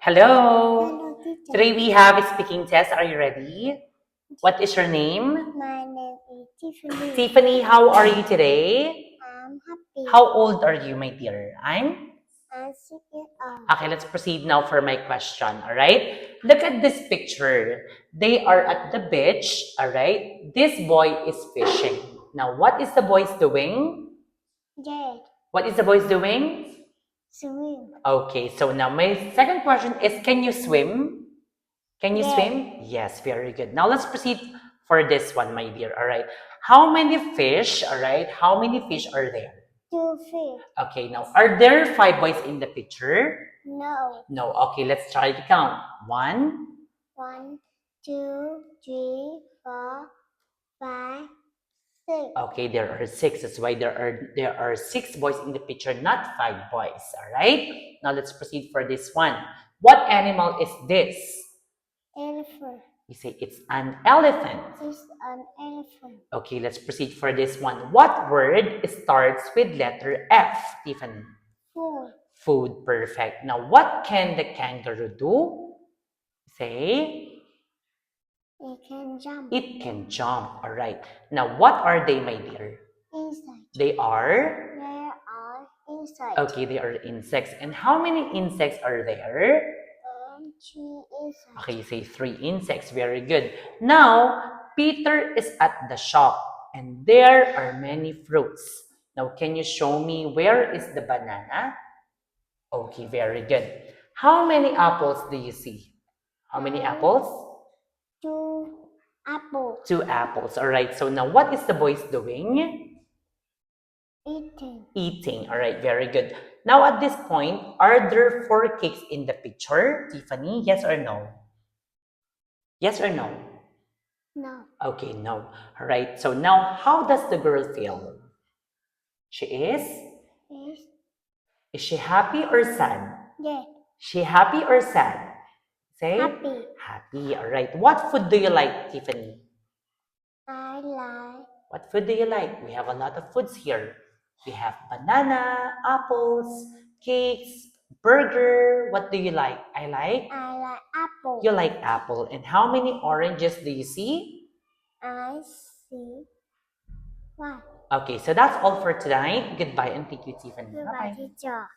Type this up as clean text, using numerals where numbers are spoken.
Hello. Hello, teacher. Today we have a speaking test. Are you ready? What is your name? My name is Tiffany. Tiffany, how are you today? I'm happy. How old are you, my dear? I'm 6 years old. Okay, let's proceed now for my question, all right? Look at this picture. They are at the beach, all right? This boy is fishing. Now, what is the boy doing? Jade. What is the boy doing? Swim. Okay, so now my second question is, can you swim? Can you Yes. swim? Yes, very good. Now let's proceed for this one, my dear. All right. How many fish? All right. How many fish are there? 2 feet. Okay. Now, are there 5 boys in the picture? No. No. Okay. Let's try to count. 1. 1, 2, 3, 4, 5, 6. Okay. There are 6. That's why there are 6 boys in the picture, not 5 boys. All right. Now let's proceed for this one. What animal is this? Elephant. You say it's an elephant. It's an elephant. Okay, let's proceed for this one. What word starts with letter F, Tiffany? Food. Food, perfect. Now, what can the kangaroo do? Say, It can jump. it can jump. All right. Now, what are they, my dear? Insect. They are? There are insects. Okay, they are insects. And how many insects are there? 3 insects. Okay, you say 3 insects. Very good. Now, Peter is at the shop and there are many fruits. Now, can you show me where is the banana? Okay, very good. How many apples do you see? How many apples? 2 apples. 2 apples. All right, so now what is the boys doing? Eating. Eating. All right, very good. Now, at this point, are there 4 cakes in the picture, Tiffany? Yes or no? Yes or no? No. Okay, no. All right, so now how does the girl feel? She is? Is Is she happy or sad? yes. She happy or sad? Say? Happy. Happy. All right. What food do you like, Tiffany? I like What food do you like? We have a lot of foods here. We have banana, apples, cakes, burger. What do you like? I like? apple. You like apple. And how many oranges do you see? I see 1. Okay, so that's all for tonight. Goodbye and thank you, Tiffany. Goodbye, Bye-bye. teacher.